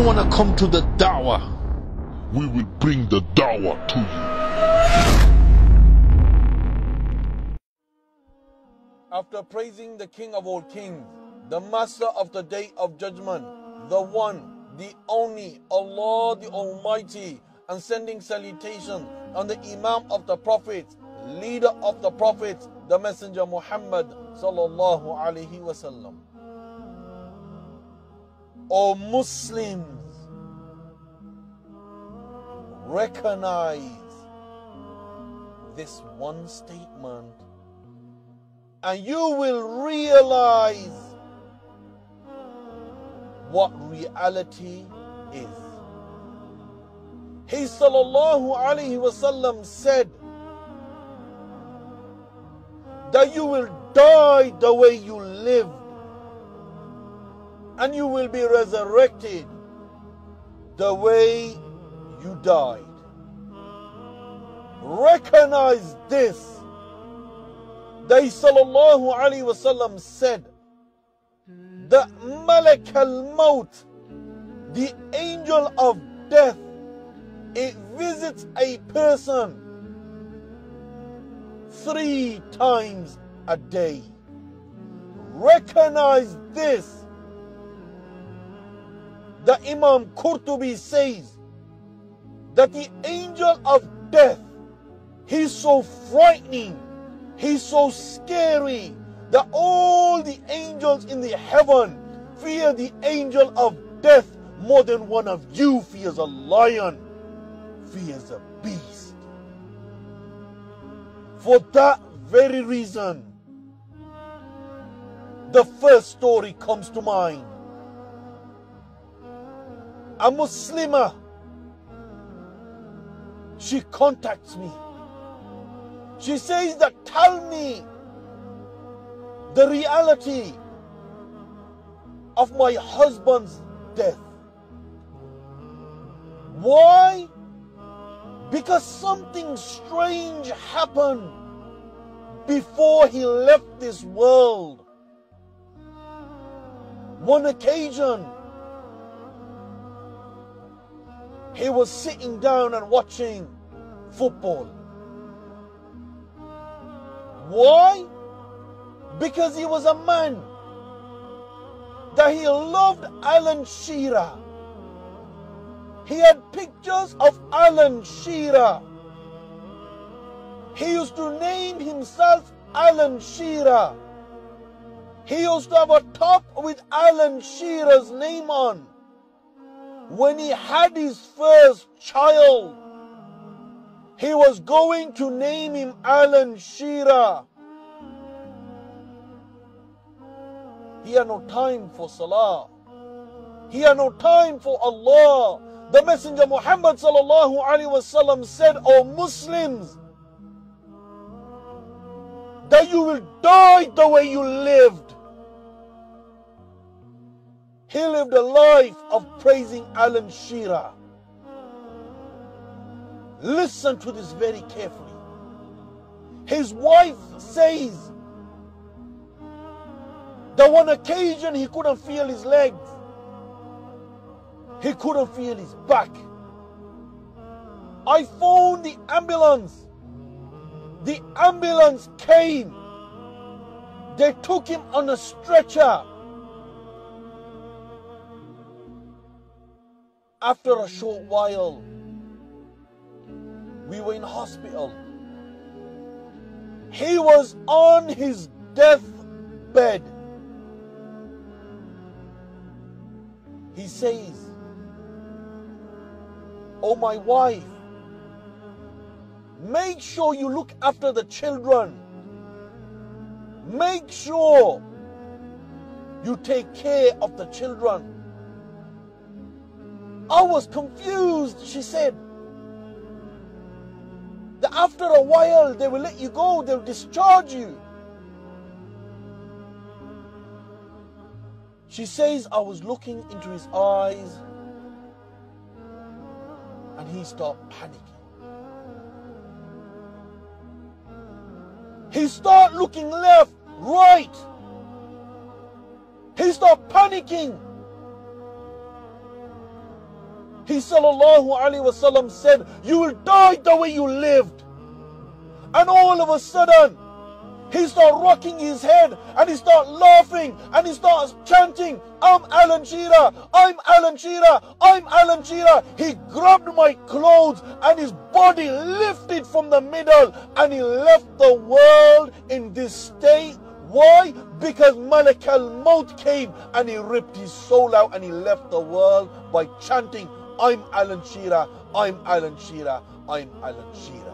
don't want to come to the Dawah, we will bring the Dawah to you. After praising the King of all kings, the Master of the Day of Judgment, the One, the Only, Allah the Almighty, and sending salutation on the Imam of the Prophets, leader of the Prophets, the Messenger Muhammad sallallahu alaihi wasallam. O Muslims, recognize this one statement and you will realize what reality is. He sallallahu alaihi wasallam said that you will die the way you lived and you will be resurrected the way you died. Recognize this. That sallallahu alaihi wasallam said that Malak al-Maut, the angel of death, it visits a person 3 times a day. Recognize this. The Imam Qurtubi says that the angel of death, he's so frightening, he's so scary that all the angels in the heaven fear the angel of death more than one of you fears a lion, fears a beast. For that very reason, the first story comes to mind. A Muslimah, she contacts me. She says that, tell me the reality of my husband's death. Why? Because something strange happened before he left this world. One occasion, he was sitting down and watching football. Why? Because he was a man that he loved Alan Shearer. He had pictures of Alan Shearer. He used to name himself Alan Shearer. He used to have a top with Alan Shearer's name on. When he had his first child, he was going to name him Alan Shearer. He had no time for Salah. He had no time for Allah. The Messenger Muhammad sallallahu alaihi wasallam said, O Muslims, that you will die the way you lived. He lived a life of praising Alan Shearer. Listen to this very carefully. His wife says that one occasion he couldn't feel his legs. He couldn't feel his back. I phoned the ambulance. The ambulance came. They took him on a stretcher. After a short while, we were in hospital. He was on his deathbed. He says, oh, my wife, make sure you look after the children. Make sure you take care of the children. I was confused, she said. That after a while they will let you go, they'll discharge you. She says, I was looking into his eyes and he started panicking. He started looking left, right. He started panicking. He sallallahu alaihi wasallam said, you will die the way you lived. And all of a sudden, he started rocking his head and he started laughing and he starts chanting, I'm Alan Shearer, I'm Alan Shearer, I'm Alan Shearer. He grabbed my clothes and his body lifted from the middle and he left the world in this state. Why? Because Malak al-Maut came and he ripped his soul out and he left the world by chanting, I'm Alan Shearer, I'm Alan Shearer, I'm Alan Shearer.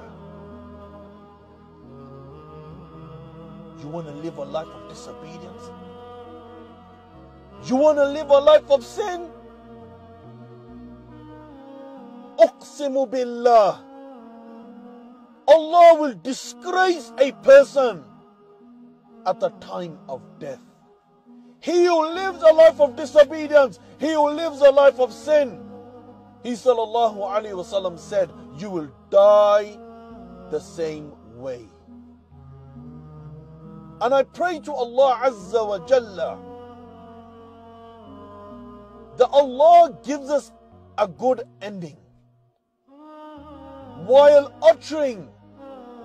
You want to live a life of disobedience? You want to live a life of sin? Uqsimu billah. Allah will disgrace a person at the time of death. He who lives a life of disobedience, he who lives a life of sin, he sallallahu alaihi wasallam said, you will die the same way. And I pray to Allah Azza wa Jalla that Allah gives us a good ending while uttering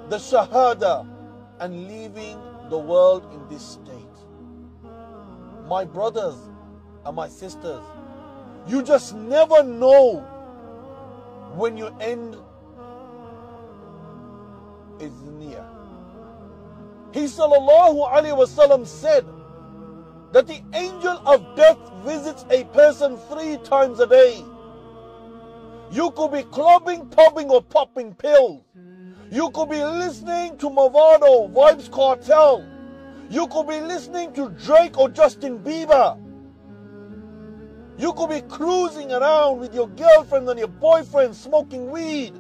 the Shahada and leaving the world in this state. My brothers and my sisters, you just never know when your end is near. He sallallahu alaihi wasallam said that the angel of death visits a person 3 times a day. You could be clubbing, pubbing or popping pills. You could be listening to Movado, Vibes Cartel. You could be listening to Drake or Justin Bieber. You could be cruising around with your girlfriend and your boyfriend smoking weed.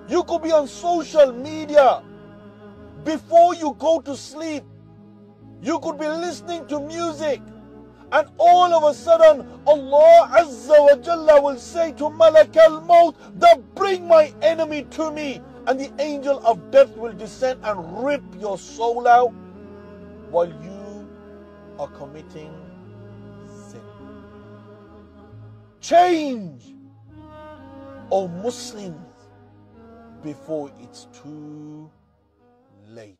You could be on social media. Before you go to sleep, you could be listening to music, and all of a sudden Allah Azza wa Jalla will say to Malak al-Maut that bring my enemy to me, and the angel of death will descend and rip your soul out while you are committing sin. Change, O Muslims, before it's too late.